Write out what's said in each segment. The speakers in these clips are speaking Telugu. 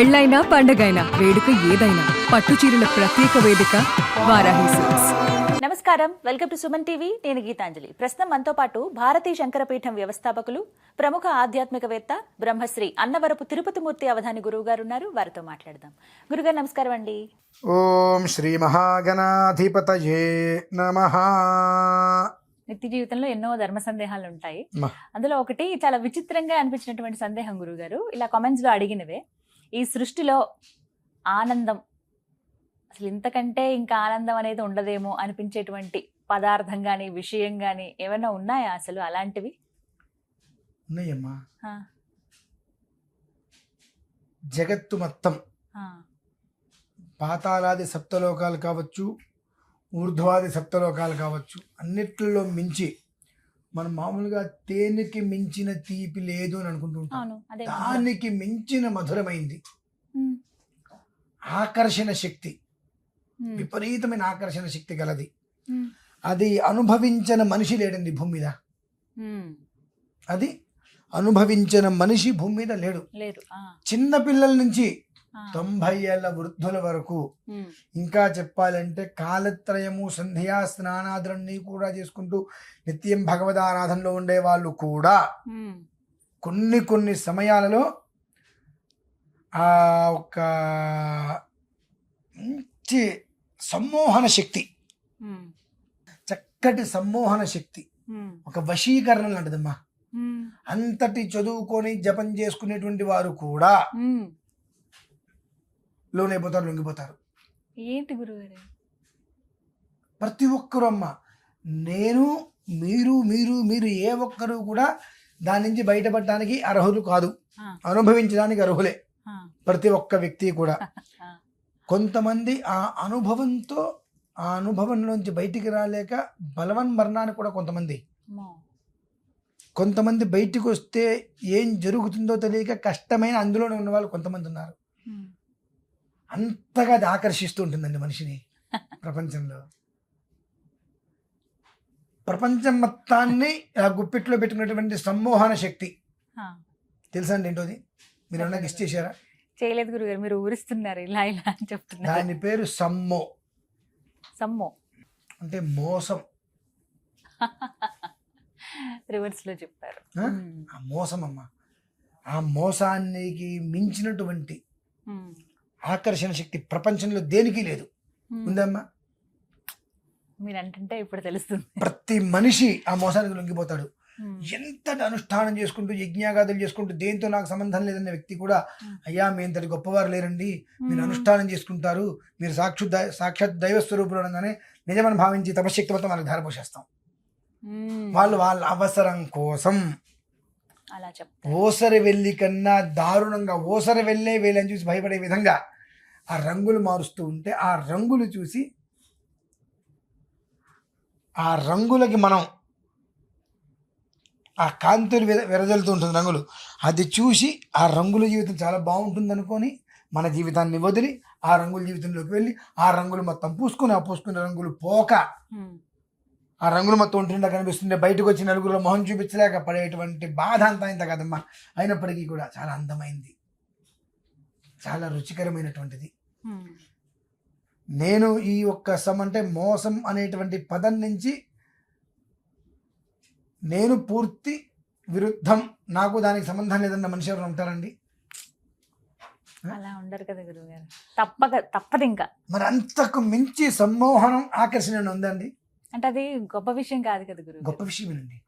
పెళ్ళైనా పండగైనా వేడుక ఏదైనా పట్టు చీరల ప్రత్యేక వేదిక వారాహి సిల్క్స్. నమస్కారం, వెల్కమ్ టు సుమన్ టీవీ. నేను గీతాంజలి. ప్రస్తుతం మనతో పాటు భారతీయ శంకరపీఠం వ్యవస్థాపకులు, ప్రముఖ ఆధ్యాత్మికవేత్త బ్రహ్మశ్రీ అన్నవరపు తిరుపతిమూర్తి అవధాని గురువు గారు ఉన్నారు. వారితో మాట్లాడదాం. గురుగారు నమస్కారం అండి. ఓం శ్రీ మహాగణాధిపతయే నమః. నిత్య జీవితంలో ఎన్నో ధర్మ సందేహాలు ఉంటాయి. అందులో ఒకటి చాలా విచిత్రంగా అనిపించినటువంటి సందేహం గురుగారు, ఇలా కామెంట్స్ లో అడిగినవే. ఈ సృష్టిలో ఆనందం, అసలు ఇంతకంటే ఇంకా ఆనందం అనేది ఉండదేమో అనిపించేటువంటి పదార్థం గాని, విషయం గాని ఏమైనా ఉన్నాయా అసలు అలాంటివి? ఉన్నాయమ్మా. జగత్తు మొత్తం పాతాళాది సప్తలోకాలు కావచ్చు, ఊర్ధ్వాది సప్తలోకాలు కావచ్చు, అన్నిట్లో మించి మనం మామూలుగా తేనెకి మించిన తీపి లేదు అని అనుకుంటుంటాం. దానికి మించిన మధురమైంది ఆకర్షణ శక్తి, విపరీతమైన ఆకర్షణ శక్తి గలది. అది అనుభవించిన మనిషి లేడండి భూమి మీద. అది అనుభవించిన మనిషి భూమి మీద లేడు. చిన్న పిల్లల నుంచి 90 ఏళ్ల వృద్ధుల వరకు, ఇంకా చెప్పాలంటే కాలత్రయము సంధ్యా స్నానాదులన్నీ కూడా చేసుకుంటూ నిత్యం భగవదారాధనలో ఉండే వాళ్ళు కూడా కొన్ని సమయాలలో ఆ ఒక మంచి సమ్మోహన శక్తి, చక్కటి సమ్మోహన శక్తి, ఒక వశీకరణ లాంటిదమ్మా. అంతటి చదువుకొని జపం చేసుకునేటువంటి వారు కూడా లోనైపోతారు, లొంగిపోతారు. ఏంటి గురుగారు? ప్రతి ఒక్కరు అమ్మ, నేను మీరు మీరు మీరు ఏ ఒక్కరు కూడా దాని నుంచి బయటపడటానికి అర్హులు కాదు, అనుభవించడానికి అర్హులే ప్రతి ఒక్క వ్యక్తి కూడా. కొంతమంది ఆ అనుభవంతో, ఆ అనుభవంలోంచి బయటికి రాలేక బలవన్మరణానికి కూడా కొంతమంది బయటికి వస్తే ఏం జరుగుతుందో తెలియక కష్టమైన అందులోనే ఉన్న వాళ్ళు కొంతమంది ఉన్నారు. అంతగా అది ఆకర్షిస్తూ ఉంటుందండి మనిషిని. ప్రపంచం మొత్తాన్ని గుప్పిట్లో పెట్టుకున్నటువంటి సమ్మోహన శక్తి తెలుసా అండి ఏంటోది? మీరు ఏమన్నా గెస్ట్ చేశారా? చేయలేదు గురుగారు, మీరు ఊరిస్తున్నారు ఇలా ఇలా అని చెప్తున్నారు. దాని పేరు సమ్మో. సమ్మో అంటే మోసం. రివర్స్ లో చెప్పారు. ఆ మోసం అమ్మ. ఆ మోసానికి మించినటువంటి ఆకర్షణ శక్తి ప్రపంచంలో దేనికి లేదు. ఉందమ్మా? మీరు అంటుంటే ఇప్పుడు తెలుస్తుంది. ప్రతి మనిషి ఆ మోసానికి లొంగిపోతాడు. ఎంతటి అనుష్ఠానం చేసుకుంటూ, యజ్ఞాగాదులు చేసుకుంటూ, దేంతో నాకు సంబంధం లేదన్న వ్యక్తి కూడా, అయ్యా మీ ఎంతటి గొప్పవారు లేరండి, మీరు అనుష్ఠానం చేసుకుంటారు, మీరు సాక్షాత్ దైవ స్వరూపులు అనగానే నిజమని భావించి తపశక్తి మొత్తం వాళ్ళకి ధారపోసేస్తాం. వాళ్ళు వాళ్ళ అవసరం కోసం అలా ఓసరి వెళ్ళి కన్నా దారుణంగా ఓసరి వెళ్ళే వేలని చూసి భయపడే విధంగా ఆ రంగులు మారుస్తూ ఉంటే, ఆ రంగులు చూసి, ఆ రంగులకి మనం ఆ కాంతులు వెరజల్లుతూ ఉంటుంది రంగులు, అది చూసి ఆ రంగుల జీవితం చాలా బాగుంటుంది అనుకొని మన జీవితాన్ని వదిలి ఆ రంగుల జీవితంలోకి వెళ్ళి ఆ రంగులు మొత్తం పూసుకుని, ఆ పూసుకునే రంగులు పోక ఆ రంగులు మొత్తం ఉంటుండే కనిపిస్తుండే, బయటకు వచ్చి నలుగురిలో మొహం చూపించలేక పడేటువంటి బాధ అంతా ఇంత కదమ్మా. అయినప్పటికీ కూడా చాలా అందమైంది, చాలా రుచికరమైనటువంటిది. నేను ఈ ఒక్క అంటే మోసం అనేటువంటి పదం నుంచి నేను పూర్తి విరుద్ధం, నాకు దానికి సంబంధం లేదన్న మనిషి ఎవరు ఉంటారండి? అలా ఉండరు కదా గురువుగారు. తప్పదు ఇంకా. మరి అంతకు మించి సమ్మోహనం, ఆకర్షణ ఉందండి. అంటే అది గొప్ప విషయం కాదు కదా గురువు? గొప్ప విషయమేనండి.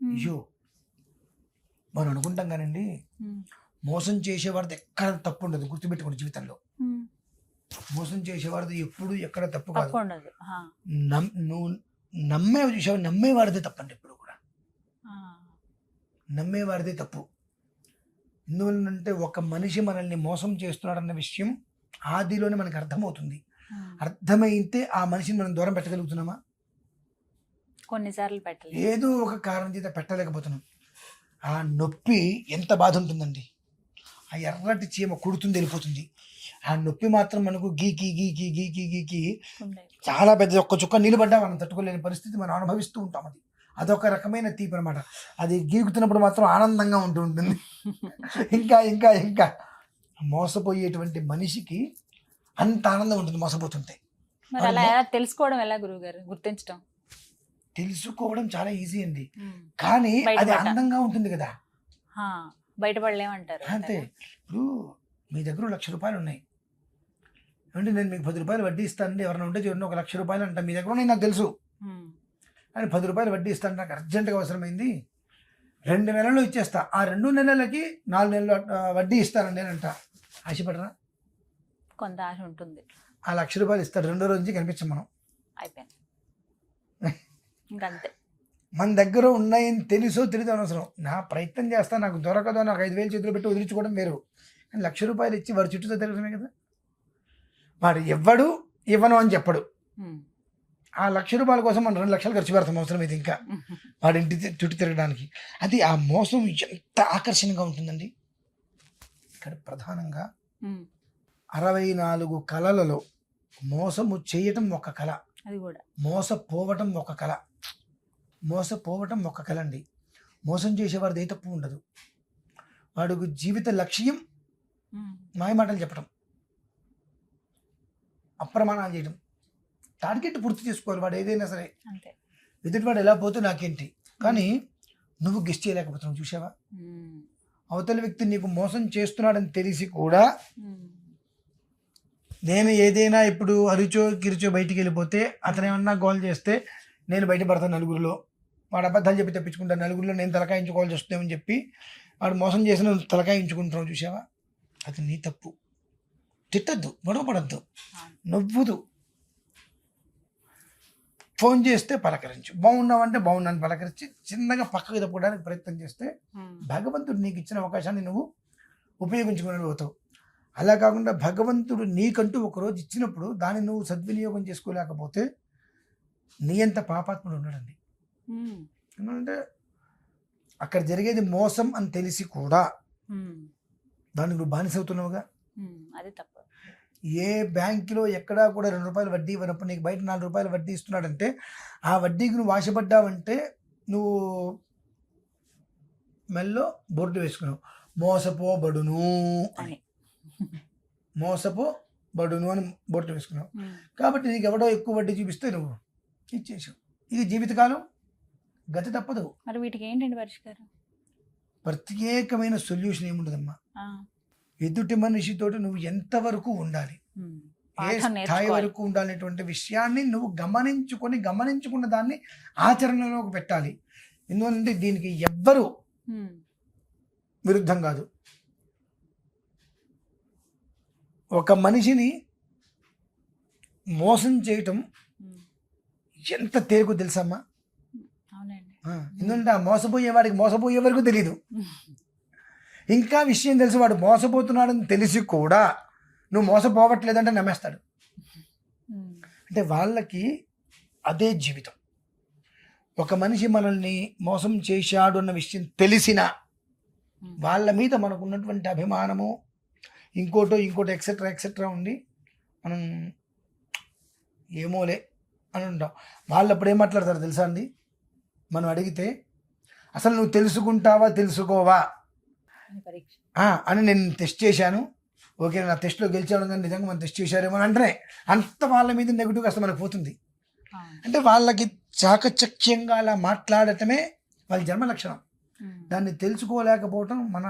అయ్యో, మనం అనుకుంటాం కానండి, మోసం చేసేవాడిది ఎక్కడ తప్పు ఉండదు. గుర్తుపెట్టుకోండి, జీవితంలో మోసం చేసేవాడిది ఎప్పుడు ఎక్కడ తప్పు కాదు. నువ్వు నమ్మేవాడిదే తప్పండి. ఎప్పుడు కూడా నమ్మేవాడిదే తప్పు. ఎందువల్లంటే ఒక మనిషి మనల్ని మోసం చేస్తున్నాడన్న విషయం ఆదిలోనే మనకు అర్థమవుతుంది. అర్థమైతే ఆ మనిషిని మనం దూరం పెట్టగలుగుతున్నామా? కొన్నిసార్లు పెట్టలేదు. ఏదో ఒక కారణం చేత పెట్టలేకపోతున్నాం. ఆ నొప్పి ఎంత బాధ ఉంటుందండి. ఆ ఎర్రటి చీమ కుడుతుంది, వెళ్ళిపోతుంది. ఆ నొప్పి మాత్రం మనకు గీకి గీకి గీకి గీకి చాలా పెద్ద, ఒక్క చుక్క నీళ్ళు పడ్డా మనం తట్టుకోలేని పరిస్థితి మనం అనుభవిస్తూ ఉంటాం. అదొక రకమైన తీపి అనమాట. అది గీకుతున్నప్పుడు మాత్రం ఆనందంగా ఉంటూ ఉంటుంది. ఇంకా ఇంకా ఇంకా మోసపోయేటువంటి మనిషికి అంత ఆనందం ఉంటుంది మోసపోతుంటే. మరి అలా ఎలా తెలుసుకోవడం ఎలా గురువు గారు, గుర్తించడం? తెలుసుకోవడం చాలా ఈజీ అండి, కానీ అది అందంగా ఉంటుంది కదా, బయటపడలేమంటారు అంతే. ఇప్పుడు మీ దగ్గర 1,00,000 రూపాయలు ఉన్నాయి అంటే నేను మీకు 10 రూపాయలు వడ్డీ ఇస్తానండి, ఎవరైనా ఉంటే చూడండి 1,00,000 రూపాయలు అంట మీ దగ్గర ఉన్నాయి నాకు తెలుసు, అని 10 రూపాయలు వడ్డీ ఇస్తాను, నాకు అర్జెంటుగా అవసరమైంది 2 నెలల్లో ఇచ్చేస్తా, ఆ 2 నెలలకి 4 నెలలు వడ్డీ ఇస్తానండి అని అంట. ఆశపడరా? కొంత ఆశ ఉంటుంది. ఆ 1,00,000 రూపాయలు ఇస్తాడు, 2వ రోజు నుంచి కనిపించాం మనం, అయిపోయింది ఇంకంతే. మన దగ్గర ఉన్నాయని తెలుసో తెలియదు అనవసరం, నా ప్రయత్నం చేస్తా, నాకు దొరకదో, నాకు 5,000 చేతులు పెట్టి వదిలించుకోవడం వేరు, కానీ 1,00,000 రూపాయలు ఇచ్చి వాడి చుట్టూతో తిరగడమే కదా. వాడు ఎవ్వడు ఇవ్వను అని చెప్పడు, ఆ 1,00,000 రూపాయల కోసం మనం 2 లక్షలు ఖర్చు పెడతాం అవసరం ఇది, ఇంకా వాడి ఇంటి చుట్టూ తిరగడానికి. అది ఆ మోసం ఎంత ఆకర్షణగా ఉంటుందండి. ఇక్కడ ప్రధానంగా 64 కళలలో మోసము చేయటం ఒక కళ, అది కూడా మోసపోవటం ఒక కళ. మోసపోవటం ఒక కళ అండి. మోసం చేసేవాడిది ఏ తప్పు ఉండదు, వాడికి జీవిత లక్ష్యం మాయమాటలు చెప్పడం, అప్రమాణాలు చేయడం, టార్గెట్ పూర్తి చేసుకోవాలి వాడు ఏదైనా సరే. ఎదుటివాడు ఎలా పోతే నాకేంటి, కానీ నువ్వు గెస్ట్ చేయలేకపోతున్నావు. చూసావా, అవతల వ్యక్తి నీకు మోసం చేస్తున్నాడని తెలిసి కూడా నేను ఏదైనా ఇప్పుడు అరిచో గిరిచో బయటికి వెళ్ళిపోతే అతను ఏమన్నా గోల్ చేస్తే నేను బయటపడతాను నలుగురిలో, వాడు అబద్ధాలు చెప్పి తప్పించుకుంటాను, నలుగురిలో నేను తలకాయించుకోవాల్సి వస్తుందేమని చెప్పి వాడు మోసం చేసిన తలకాయించుకుంటున్నావు. చూసావా, అది నీ తప్పు. తిట్టద్దు, గొడవ పడద్దు, నవ్వుదు, ఫోన్ చేస్తే పలకరించు, బాగున్నావంటే బాగున్నాను పలకరించి చిన్నగా పక్కకు తప్పుకోవడానికి ప్రయత్నం చేస్తే భగవంతుడు నీకు ఇచ్చిన అవకాశాన్ని నువ్వు ఉపయోగించుకుని పోతావు. అలా కాకుండా భగవంతుడు నీకంటూ ఒకరోజు ఇచ్చినప్పుడు దాన్ని నువ్వు సద్వినియోగం చేసుకోలేకపోతే నీ అంత పాపాత్ముడు ఉన్నాడండి. ఎందుకంటే అక్కడ జరిగేది మోసం అని తెలిసి కూడా దానికి నువ్వు బానిసవుతున్నావుగా. అది తప్పు. ఏ బ్యాంకులో ఎక్కడా కూడా 2 రూపాయలు వడ్డీ ఇవ్వనప్పుడు నీకు బయట 4 రూపాయలు వడ్డీ ఇస్తున్నాడంటే ఆ వడ్డీకి నువ్వు ఆశపడ్డావంటే నువ్వు మెల్లో బోర్డు వేసుకున్నావు, మోసపోబడును అని, మోసపోబడును అని బోర్డు వేసుకున్నావు. కాబట్టి నీకు ఎవడో ఎక్కువ వడ్డీ చూపిస్తే నువ్వు ఇచ్చేసావు. ఇది జీవితకాలం గతి తప్పదు. మరి వీటికి ఏంటండి పరిష్కారం? ప్రత్యేకమైన సొల్యూషన్ ఏముండదమ్మా. ఎదుటి మనిషితోటి నువ్వు ఎంతవరకు ఉండాలి, ఏ స్థాయి వరకు ఉండాలనేటువంటి విషయాన్ని నువ్వు గమనించుకున్న దాన్ని ఆచరణలోకి పెట్టాలి. ఎందుకంటే దీనికి ఎవ్వరు విరుద్ధం కాదు. ఒక మనిషిని మోసం చేయటం ఎంత తేలికో తెలుసమ్మా. ఎందుకంటే ఆ మోసపోయే వరకు తెలియదు, ఇంకా విషయం తెలిసి వాడు మోసపోతున్నాడని తెలిసి కూడా నువ్వు మోసపోవట్లేదంటే నమ్మేస్తాడు. అంటే వాళ్ళకి అదే జీవితం. ఒక మనిషి మనల్ని మోసం చేశాడు అన్న విషయం తెలిసిన వాళ్ళ మీద మనకు ఉన్నటువంటి అభిమానము ఇంకోటో ఎక్సెట్రా ఉండి మనం ఏమోలే అని ఉంటాం. వాళ్ళు అప్పుడు ఏం మాట్లాడతారు తెలుసా అండి, మనం అడిగితే అసలు నువ్వు తెలుసుకుంటావా తెలుసుకోవా అని నేను టెస్ట్ చేశాను, ఓకే నా టెస్ట్లో గెలిచాను కానీ నిజంగా మనం టెస్ట్ చేశారేమో అని అంటేనే అంత వాళ్ళ మీద నెగిటివ్గా అసలు మనకు పోతుంది. అంటే వాళ్ళకి చాకచక్యంగా అలా మాట్లాడటమే వాళ్ళ జన్మ లక్షణం. దాన్ని తెలుసుకోలేకపోవటం మన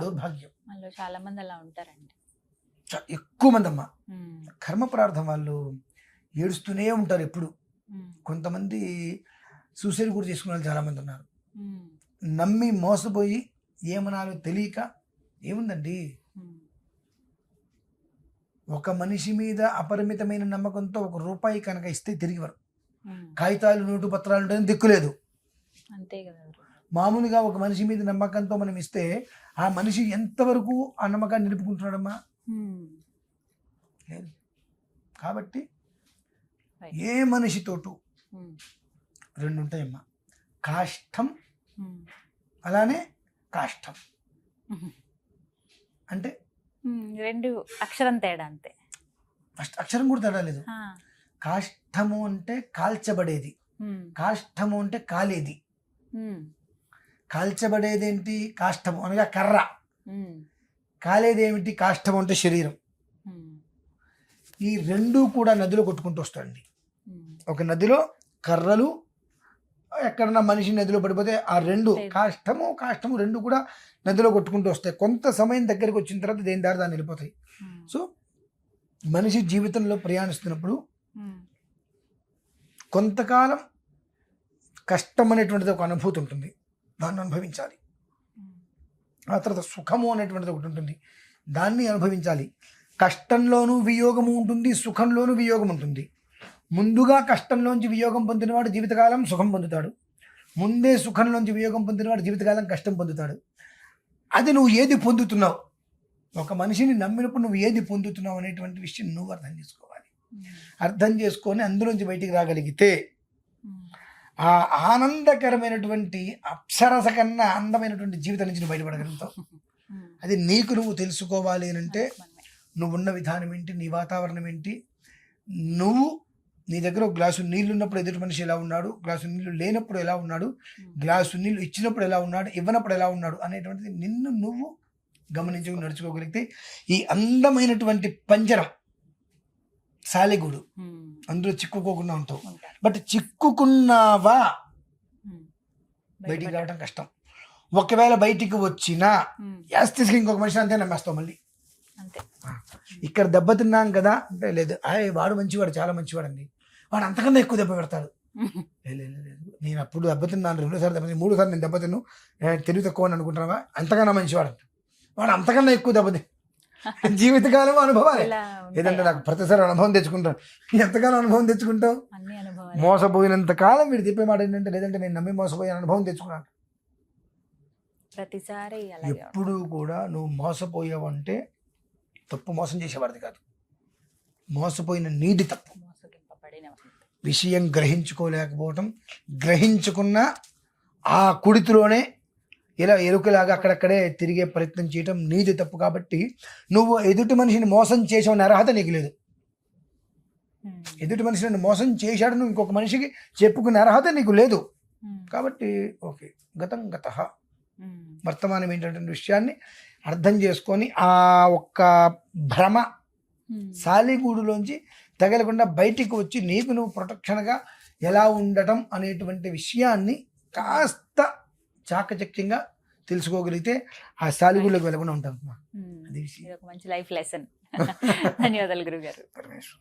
దౌర్భాగ్యం. చాలా మంది అలా ఉంటారండి, ఎక్కువ మంది అమ్మా. కర్మ ప్రార్థం వాళ్ళు ఏడుస్తూనే ఉంటారు ఎప్పుడు. కొంతమంది సూసైడ్ కూడా చేసుకునే వాళ్ళు చాలామంది ఉన్నారు. నమ్మి మోసపోయి ఏమనాలో తెలియక ఏముందండి, ఒక మనిషి మీద అపరిమితమైన నమ్మకంతో 1 రూపాయి కనుక ఇస్తే తిరిగివారు. కాగితాలు నోటు పత్రాలు ఉంటేనే దిక్కులేదు. అంతే కదా. మామూలుగా ఒక మనిషి మీద నమ్మకంతో మనం ఇస్తే ఆ మనిషి ఎంతవరకు ఆ నమ్మకాన్ని నిలుపుకుంటున్నాడమ్మా లేదు. కాబట్టి ఏ మనిషితోటు 2 ఉంటాయమ్మా, కాష్టం అలానే కాష్టం. అంటే 2 అక్షరం తేడా అంతే, ఫస్ట్ అక్షరం కూడా తేడా లేదు. కాష్టము అంటే కాల్చబడేది, కాష్టము అంటే కాలేది. కాల్చబడేది ఏంటి, కాష్టము అనగా కర్ర. కాలేది ఏమిటి? కాష్టం అంటే శరీరం. ఈ రెండూ కూడా నదిలో కొట్టుకుంటూ వస్తాయండి. ఒక నదిలో కర్రలు, ఎక్కడన్నా మనిషి నదిలో పడిపోతే ఆ రెండు కాష్టము రెండు కూడా నదిలో కొట్టుకుంటూ వస్తాయి. కొంత సమయం దగ్గరికి వచ్చిన తర్వాత దేని దారి దాన్ని వెళ్ళిపోతాయి. సో మనిషి జీవితంలో ప్రయాణిస్తున్నప్పుడు కొంతకాలం కష్టం అనేటువంటిది ఒక అనుభూతి ఉంటుంది, దాన్ని అనుభవించాలి. ఆ తర్వాత సుఖము అనేటువంటిది ఒకటి ఉంటుంది, దాన్ని అనుభవించాలి. కష్టంలోనూ వియోగము ఉంటుంది, సుఖంలోనూ వియోగం ఉంటుంది. ముందుగా కష్టంలోంచి వియోగం పొందినవాడు జీవితకాలం సుఖం పొందుతాడు, ముందే సుఖంలోంచి వియోగం పొందినవాడు జీవితకాలం కష్టం పొందుతాడు. అది నువ్వు ఏది పొందుతున్నావు, ఒక మనిషిని నమ్మినప్పుడు నువ్వు ఏది పొందుతున్నావు అనేటువంటి విషయం నువ్వు అర్థం చేసుకోవాలి. అర్థం చేసుకొని అందులోంచి బయటికి రాగలిగితే ఆ ఆనందకరమైనటువంటి అప్సరస కన్నా అందమైనటువంటి జీవితం నుంచి నువ్వు బయటపడగలుగుతావు. అది నీకు నువ్వు తెలుసుకోవాలి అని అంటే నువ్వున్న విధానం ఏంటి, నీ వాతావరణం ఏంటి, నువ్వు నీ దగ్గర ఒక గ్లాసు నీళ్ళు ఉన్నప్పుడు ఎదుటి మనిషి ఎలా ఉన్నాడు, గ్లాసు నీళ్ళు లేనప్పుడు ఎలా ఉన్నాడు, గ్లాసు నీళ్ళు ఇచ్చినప్పుడు ఎలా ఉన్నాడు, ఇవ్వనప్పుడు ఎలా ఉన్నాడు అనేటువంటిది నిన్ను నువ్వు గమనించుకుని నడుచుకోగలిగితే ఈ అందమైనటువంటి పంజరం సాలెగూడు అందులో చిక్కుకోకుండా ఉంటావు. బట్ చిక్కుకున్నావా బయటికి రావడం కష్టం. ఒకవేళ బయటికి వచ్చినా యాస్తికి ఇంకొక మనిషి అంతే నమ్మేస్తావు మళ్ళీ. ఇక్కడ దెబ్బతిన్నాం కదా అంటే లేదు, వాడు మంచివాడు, చాలా మంచివాడు అండి, వాడు అంతకన్నా ఎక్కువ దెబ్బ పెడతాడు. లేదు, నేను అప్పుడు దెబ్బతిన్నాను, 2 సార్లు దెబ్బతిన్నాను, 3 సార్లు నేను దెబ్బతిన్ను, తెలివి తక్కువ అని అనుకుంటున్నావా, అంతకన్నా మంచివాడు అంట, వాడు అంతకన్నా ఎక్కువ దెబ్బతి. జీవితకాలం అనుభవాలే. ఏదంటే నాకు ప్రతిసారి అనుభవం తెచ్చుకుంటాను. ఎంతకాలం అనుభవం తెచ్చుకుంటావు? మోసపోయినంత కాలం వీడు చెప్పే మాట ఏంటంటే, లేదంటే నేను నమ్మి మోసపోయిన అనుభవం తెచ్చుకున్నాను. ప్రతిసారి ఎప్పుడు కూడా నువ్వు మోసపోయావంటే తప్పు మోసం చేసేవాడిది కాదు, మోసపోయిన నీది తప్పు. విషయం గ్రహించుకోలేకపోవటం, గ్రహించుకున్న ఆ కుడితిలోనే ఇలా ఎరుకలాగా అక్కడక్కడే తిరిగే ప్రయత్నం చేయటం నీది తప్పు. కాబట్టి నువ్వు ఎదుటి మనిషిని మోసం చేసావని అర్హత నీకు లేదు. ఎదుటి మనిషిని మోసం చేశాడు నువ్వు ఇంకొక మనిషికి చెప్పుకునే అర్హత నీకు లేదు. కాబట్టి ఓకే, గతం గతః, వర్తమానం ఏంటంటే విషయాన్ని అర్థం చేసుకొని ఆ ఒక్క భ్రమ సాలిగూడులోంచి తగలకుండా బయటికి వచ్చి నీకు నువ్వు ప్రొటెక్షన్గా ఎలా ఉండటం అనేటువంటి విషయాన్ని కాస్త చాకచక్యంగా తెలుసుకోగలిగితే ఆ సాలిగూడులోకి వెళ్ళకుండా ఉంటాం. అది మంచి లైఫ్ లెసన్. ధన్యవాదాలు గురుగారు. పరమేశ్వర.